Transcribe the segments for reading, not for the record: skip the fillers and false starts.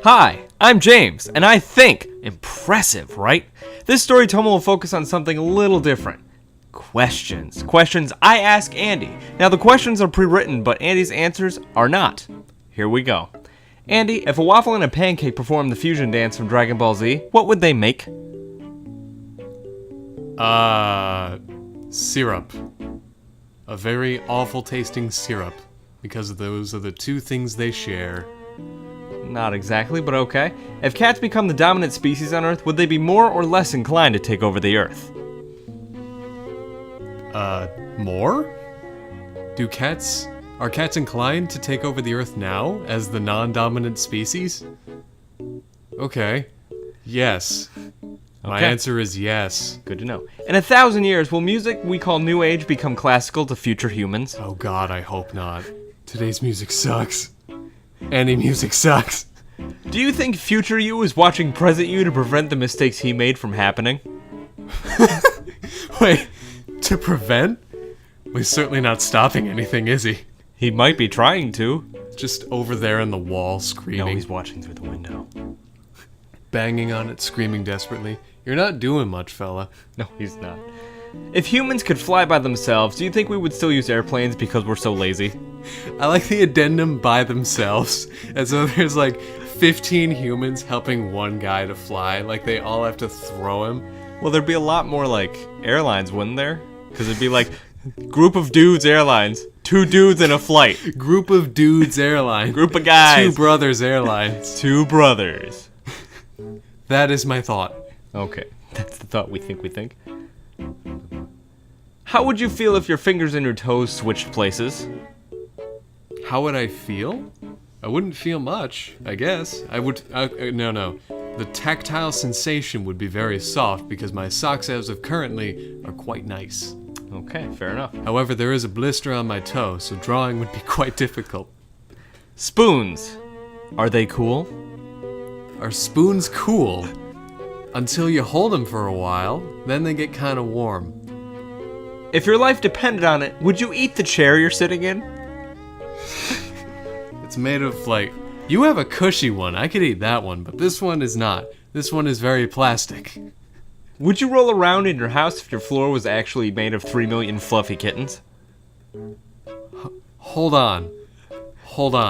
Hi, I'm James, and I think. Impressive, right? This Storii-tomo will focus on something a little different. Questions. Questions I ask Andy. Now, the questions are pre-written, but Andy's answers are not. Here we go. Andy, if a waffle and a pancake performed the fusion dance from Dragon Ball Z, what would they make? Syrup. A very awful tasting syrup, because those are the two things they share. Not exactly, but okay. If cats become the dominant species on Earth, would they be more or less inclined to take over the Earth? More? Are cats inclined to take over the Earth now, as the non-dominant species? Okay. Yes. My answer is yes. Good to know. In 1,000 years, will music we call New Age become classical to future humans? Oh god, I hope not. Today's music sucks. Any music sucks. Do you think future you is watching present you to prevent the mistakes he made from happening? Wait, to prevent? Well, he's certainly not stopping anything, is he? He might be trying to. Just over there in the wall, screaming. No, he's watching through the window. Banging on it, screaming desperately. You're not doing much, fella. No, he's not. If humans could fly by themselves, do you think we would still use airplanes because we're so lazy? I like the addendum by themselves. As though there's like 15 humans helping one guy to fly. Like they all have to throw him. Well, there'd be a lot more like airlines, wouldn't there? Because it'd be like group of dudes airlines. 2 dudes in a flight. Group of dudes airlines. Group of guys. 2 brothers airlines. 2 brothers. That is my thought. Okay, that's the thought we think. How would you feel if your fingers and your toes switched places? How would I feel? I wouldn't feel much, I guess. I would, no. The tactile sensation would be very soft because my socks as of currently are quite nice. Okay, fair enough. However, there is a blister on my toe, so drawing would be quite difficult. Spoons. Are they cool? Are spoons cool? Until you hold them for a while, then they get kind of warm. If your life depended on it, would you eat the chair you're sitting in? It's made of, like... You have a cushy one. I could eat that one, but this one is not. This one is very plastic. Would you roll around in your house if your floor was actually made of 3 million fluffy kittens? Hold on.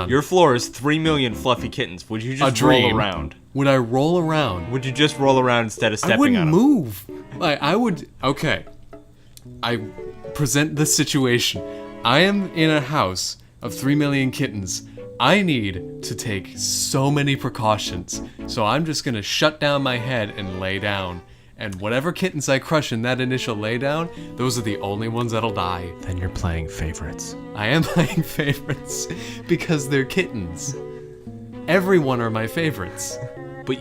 Your floor is 3 million fluffy kittens. Would you just roll around? Would I roll around? Would you just roll around instead of stepping on them? I wouldn't move. Like, I would... Okay. I present the situation. I am in a house of 3 million kittens. I need to take so many precautions. So I'm just gonna shut down my head and lay down. And whatever kittens I crush in that initial laydown, those are the only ones that'll die. Then you're playing favorites. I am playing favorites because they're kittens. Everyone are my favorites. But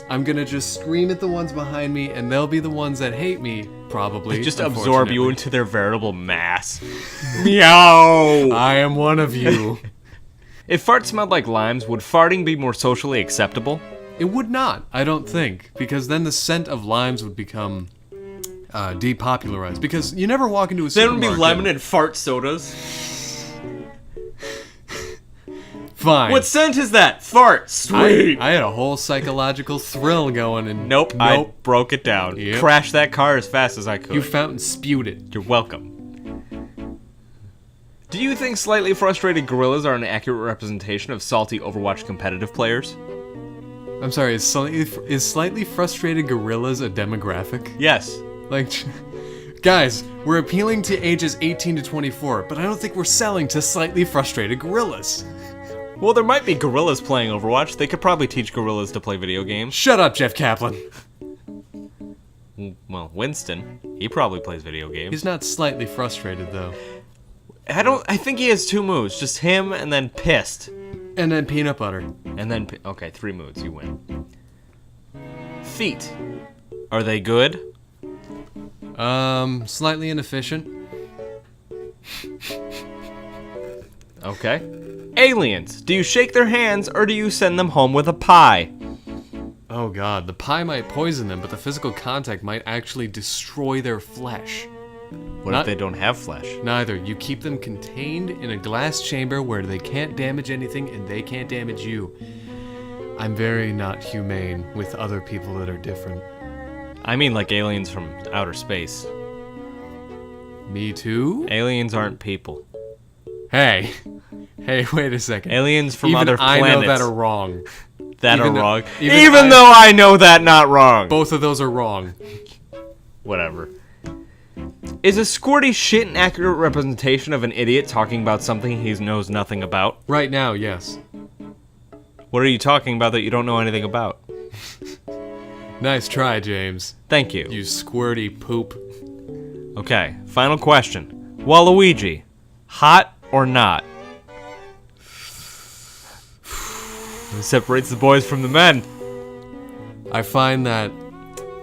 I'm gonna just scream at the ones behind me, and they'll be the ones that hate me, probably. They just absorb you into their veritable mass. Meow! I am one of you. If farts smelled like limes, would farting be more socially acceptable? It would not, I don't think, because then the scent of limes would become depopularized. Because you never walk into a supermarket. There would be lemon and fart sodas. Fine. What scent is that? Fart. Sweet. I had a whole psychological thrill going, and Nope. I broke it down. Yep. Crashed that car as fast as I could. You fountain spewed it. You're welcome. Do you think slightly frustrated gorillas are an accurate representation of salty Overwatch competitive players? I'm sorry, is slightly frustrated gorillas a demographic? Yes. Like, guys, we're appealing to ages 18 to 24, but I don't think we're selling to slightly frustrated gorillas. Well, there might be gorillas playing Overwatch. They could probably teach gorillas to play video games. Shut up, Jeff Kaplan. Well, Winston, he probably plays video games. He's not slightly frustrated, though. I think he has 2 moves. Just him and then pissed. And then peanut butter. And then, okay, 3 moods, you win. Feet. Are they good? Slightly inefficient. Okay. Aliens. Do you shake their hands or do you send them home with a pie? Oh god, the pie might poison them, but the physical contact might actually destroy their flesh. What if they don't have flesh? Neither. You keep them contained in a glass chamber where they can't damage anything and they can't damage you. I'm very not humane with other people that are different. I mean like aliens from outer space. Me too? Aliens aren't people. Hey, wait a second. Aliens from Even other I planets. know that are wrong. that even are though- wrong. even Even I- though I know that not wrong. Both of those are wrong. Whatever. Is a squirty shit an accurate representation of an idiot talking about something he knows nothing about? Right now, yes. What are you talking about that you don't know anything about? Nice try, James. Thank you. You squirty poop. Okay, final question. Waluigi, hot or not? This separates the boys from the men. I find that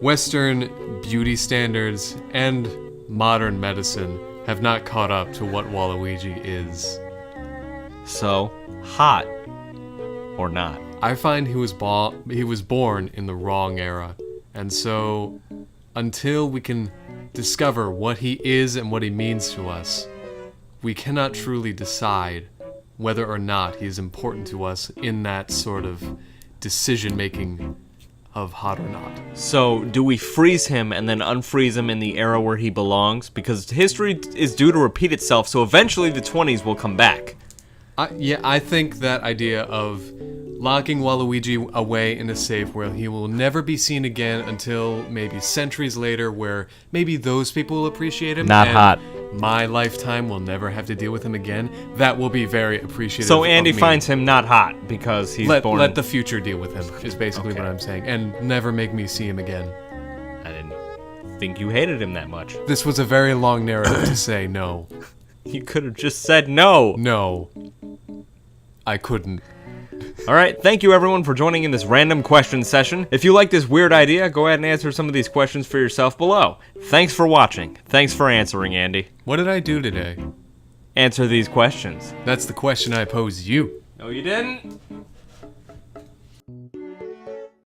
Western beauty standards and modern medicine have not caught up to what Waluigi is. So, hot or not? I find he was born in the wrong era. And so until we can discover what he is and what he means to us, we cannot truly decide whether or not he is important to us in that sort of decision making of hot or not. So, do we freeze him and then unfreeze him in the era where he belongs? Because history is due to repeat itself, so eventually the 20s will come back. I think that idea of locking Waluigi away in a safe where he will never be seen again until maybe centuries later, where maybe those people will appreciate him. Not and hot. My lifetime will never have to deal with him again. That will be very appreciative. So Andy of me. finds him not hot because he's born... Let the future deal with him, is basically Okay. what I'm saying. And never make me see him again. I didn't think you hated him that much. This was a very long narrative to say no. You could have just said no. No. I couldn't. All right, thank you everyone for joining in this random question session. If you like this weird idea, go ahead and answer some of these questions for yourself below. Thanks for watching. Thanks for answering, Andy. What did I do today? Answer these questions. That's the question I pose you. No, you didn't.